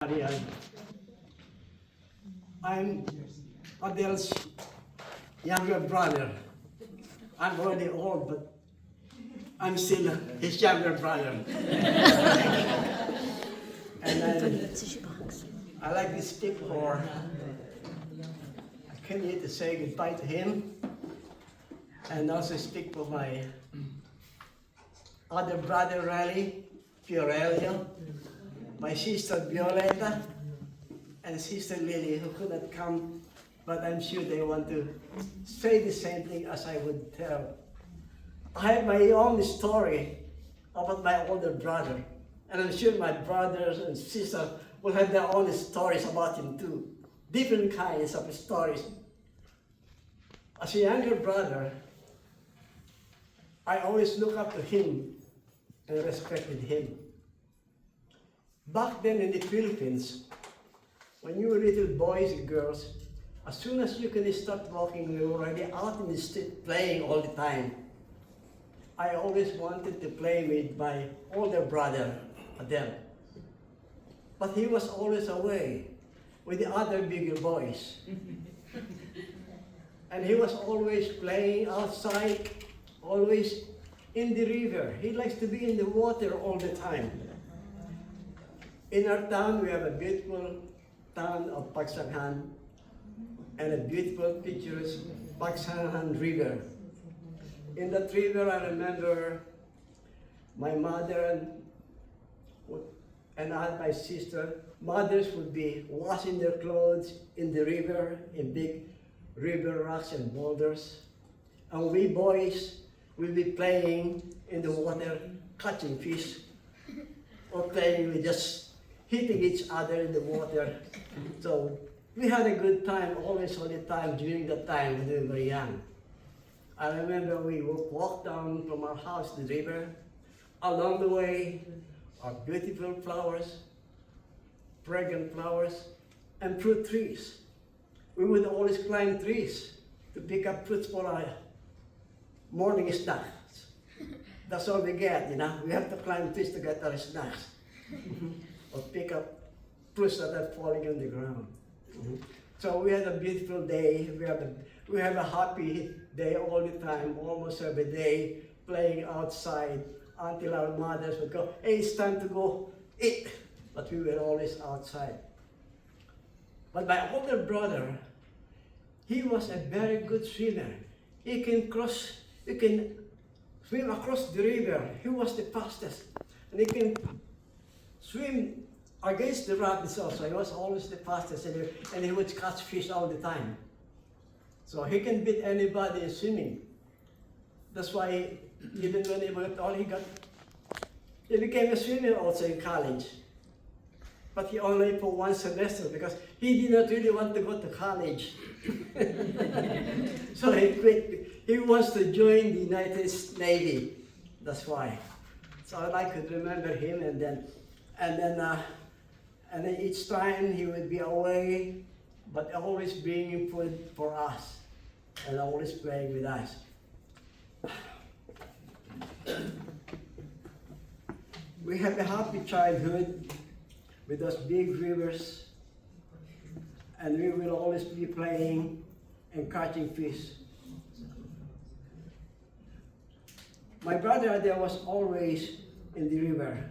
I'm Adele's younger brother. I'm already old, but I'm still his younger brother. And I like to speak for, I came here to say goodbye to him and also speak for my other brother, Riley, Fiorello, my sister, Violeta, and Sister Lily, who could not come, but I'm sure they want to say the same thing as I would tell. I have my own story about my older brother, and I'm sure my brothers and sisters will have their own stories about him too. Different kinds of stories. As a younger brother, I always look up to him and respected him. Back then in the Philippines, when you were little boys and girls, as soon as you can start walking, we were already out in the street playing all the time. I always wanted to play with my older brother, Adel. But he was always away with the other bigger boys. And he was always playing outside, always in the river. He likes to be in the water all the time. In our town, we have a beautiful town of Pagsanghan and a beautiful picturesque Pagsanghan River. In that river, I remember my mother and my sister. Mothers would be washing their clothes in the river, in big river rocks and boulders. And we boys will be playing in the water, catching fish, or playing with just hitting each other in the water. So we had a good time, always all the time, during that time when we were young. I remember we would walk down from our house to the river. Along the way are beautiful flowers, fragrant flowers, and fruit trees. We would always climb trees to pick up fruits for our morning snacks. That's all we get, you know. We have to climb trees to get our snacks. Or pick up fruits that are falling on the ground. So we had a beautiful day. We have a happy day all the time, almost every day, playing outside until our mothers would go, "Hey, it's time to go eat." But we were always outside. But my older brother, he was a very good swimmer. He can swim across the river. He was the fastest. And he can swim against the rapids also. He was always the fastest, and he would catch fish all the time. So he can beat anybody in swimming. That's why even when he went all, he became a swimmer also in college. But he only for one semester because he did not really want to go to college. So he quit. He wants to join the United States Navy. That's why. So I could remember him, and then each time he would be away, but always bringing food for us and always playing with us. We have a happy childhood with those big rivers, and we will always be playing and catching fish. My brother there was always in the river.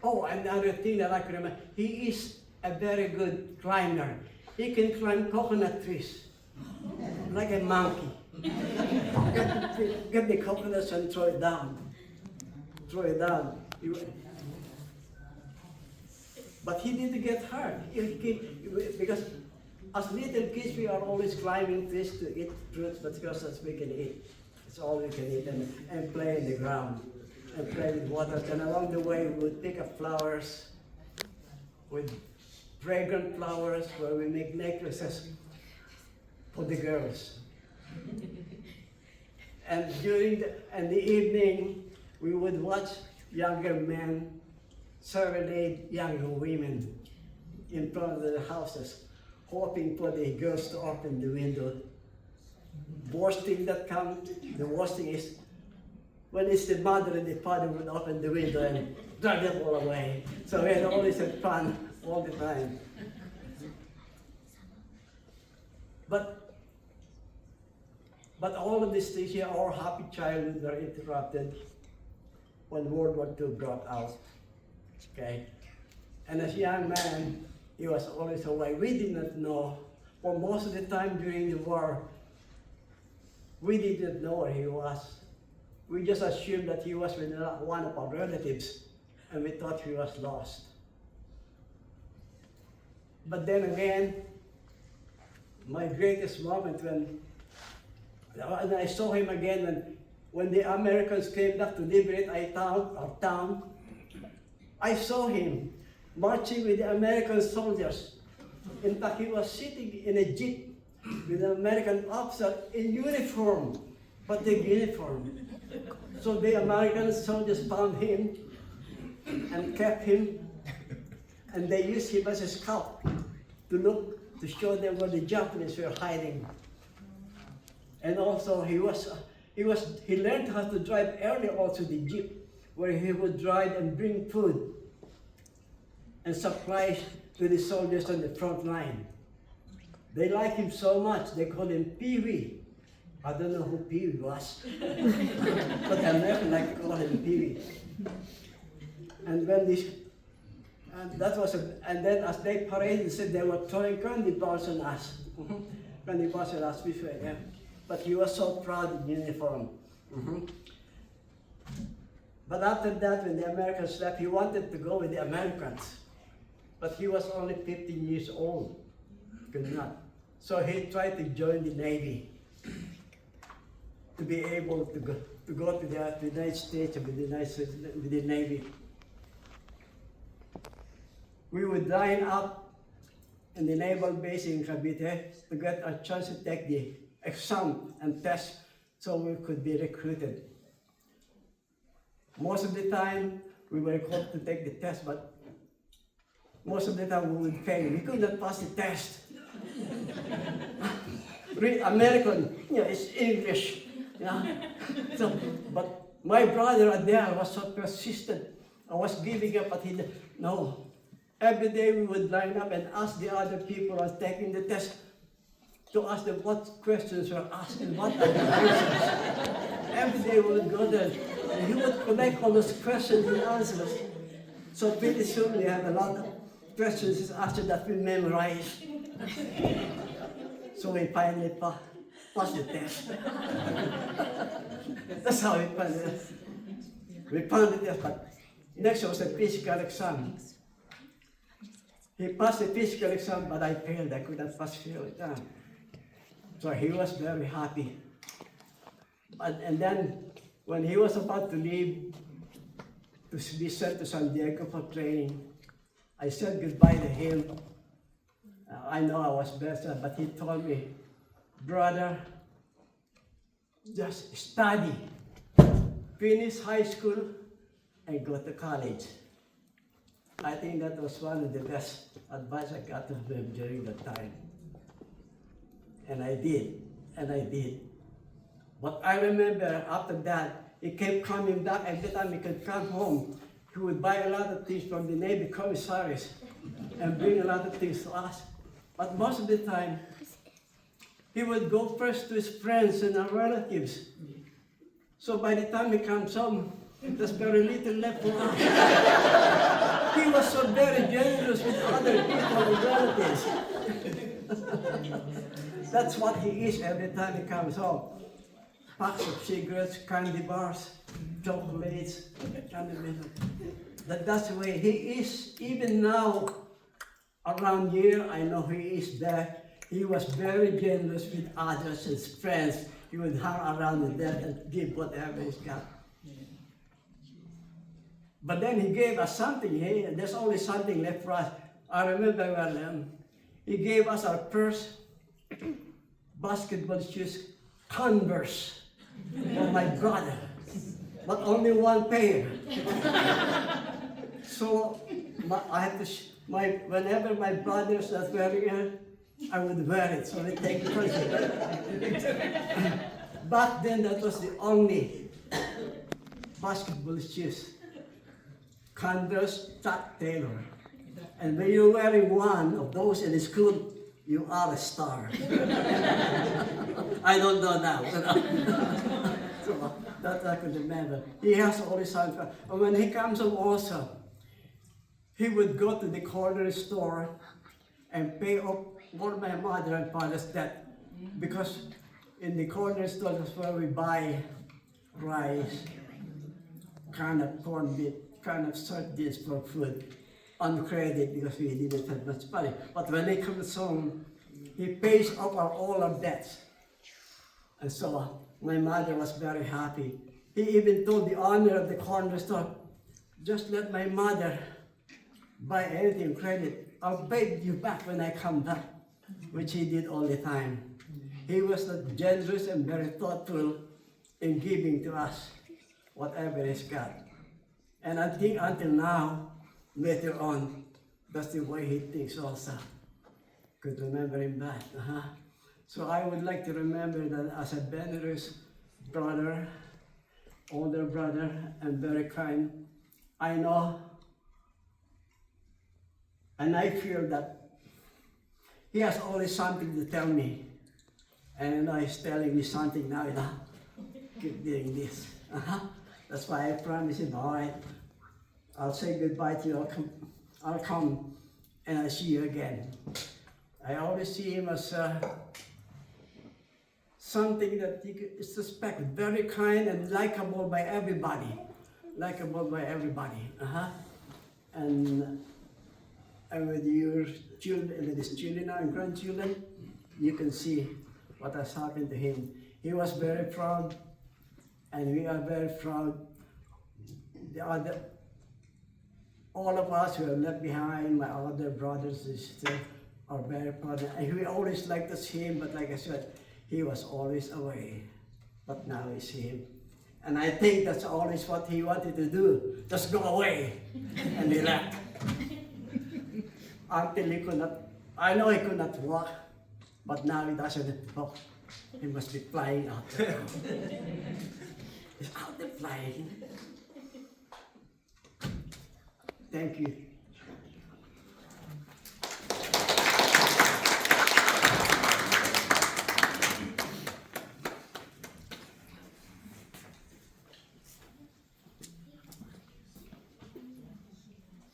Oh, another thing that I can remember, he is a very good climber. He can climb coconut trees like a monkey. Get the coconuts and throw it down. But he didn't get hurt because as little kids we are always climbing trees to eat fruits, but because as we can eat, it's all we can eat and play in the ground. And play with water, and along the way we would pick up flowers, with fragrant flowers, where we make necklaces for the girls. And during the evening, we would watch younger men serenade younger women in front of the houses, hoping for the girls to open the window. The worst thing is when it's the mother and the father would open the window and drive them all away. So we had always had fun all the time. But all of these things here, our happy childhood were interrupted when World War II broke out. Okay? And as a young man, he was always away. We did not know. For most of the time during the war, we didn't know where he was. We just assumed that he was with one of our relatives, and we thought he was lost. But then again, my greatest moment when I saw him again when the Americans came back to liberate our town, I saw him marching with the American soldiers. In fact, he was sitting in a jeep with an American officer in uniform, but the uniform. So the American soldiers found him and kept him, and they used him as a scout to show them where the Japanese were hiding. And also he learned how to drive early also the jeep, where he would drive and bring food and supplies to the soldiers on the front line. They liked him so much, they called him Pee-wee. I don't know who Pee-wee was, but I never liked to call him Pee-wee. And when this, and then as they paraded, said they were throwing candy bars on us. Candy bars on us, yeah. But he was so proud in uniform. But after that, when the Americans left, he wanted to go with the Americans. But he was only 15 years old. Could not. So he tried to join the Navy to be able to go to the United States with the Navy. We would line up in the naval base in Cavite to get a chance to take the exam and test so we could be recruited. Most of the time, we were called to take the test, but most of the time we would fail. We could not pass the test. Read American, it's English. So, but my brother Adelardo was so persistent. I was giving up, but he said, no. Every day we would line up and ask the other people who was taking the test to ask them what questions were asked and what are the answers. Every day we would go there, and he would collect all those questions and answers. So pretty soon we have a lot of questions and answers that we memorize. So we finally passed the test. That's how we passed it. We passed the test, but next was a physical exam. He passed the physical exam, but I failed. I could not pass the exam. So he was very happy. And then, when he was about to leave to be sent to San Diego for training, I said goodbye to him. I know I was better, but he told me, brother, just study, finish high school, and go to college. I think that was one of the best advice I got from him during that time. And I did. But I remember after that, he kept coming back. Every time he could come home, he would buy a lot of things from the Navy commissaries and bring a lot of things to us. But most of the time, he would go first to his friends and our relatives. So by the time he comes home, there's very little left for us. He was so very generous with other people and relatives. That's what he is every time he comes home. Packs of cigarettes, candy bars, chocolates, that's the way he is. Even now, around here, I know he is there. He was very generous with others, his friends. He would hang around with them and give whatever he's got. But then he gave us something. Hey, there's only something left for us. I remember when he gave us our first basketball shoes, Converse, for my brother, but only one pair. So I have to. Whenever my brother's not wearing it, I would wear it. So they take it. Back then, that was the only basketball shoes. Converse Chuck Taylor. And when you're wearing one of those in school, you are a star. I don't know now. So that I could remember. He has always something. And when he comes home also, he would go to the corner store and pay off all my mother and father's debt. Because in the corner store, that's where we buy rice, kind of corned beef, kind of sardines for food, on credit because we didn't have much money. But when he comes home, he pays off all our debts. And so my mother was very happy. He even told the owner of the corner store, just let my mother buy anything credit. I'll pay you back when I come back, which he did all the time. He was generous and very thoughtful in giving to us whatever he's got. And I think until now, later on, that's the way he thinks also. Could remember him back. So I would like to remember that as a generous brother, older brother, and very kind. I know, and I feel that he has always something to tell me. And he's telling me something now, keep doing this. That's why I promised him, all right, I'll say goodbye to you, I'll come and I'll see you again. I always see him as something that you could suspect, very kind and likable by everybody. Likable by everybody. And with your children, with his children and grandchildren, you can see what has happened to him. He was very proud, and we are very proud. All of us who are left behind, my other brothers and sisters, are very proud. And we always liked to see him, but like I said, he was always away. But now we see him. And I think that's always what he wanted to do, just go away. And he left. Until he could not, I know he could not walk, but now he doesn't walk. He must be flying out there. He's out there flying. Thank you.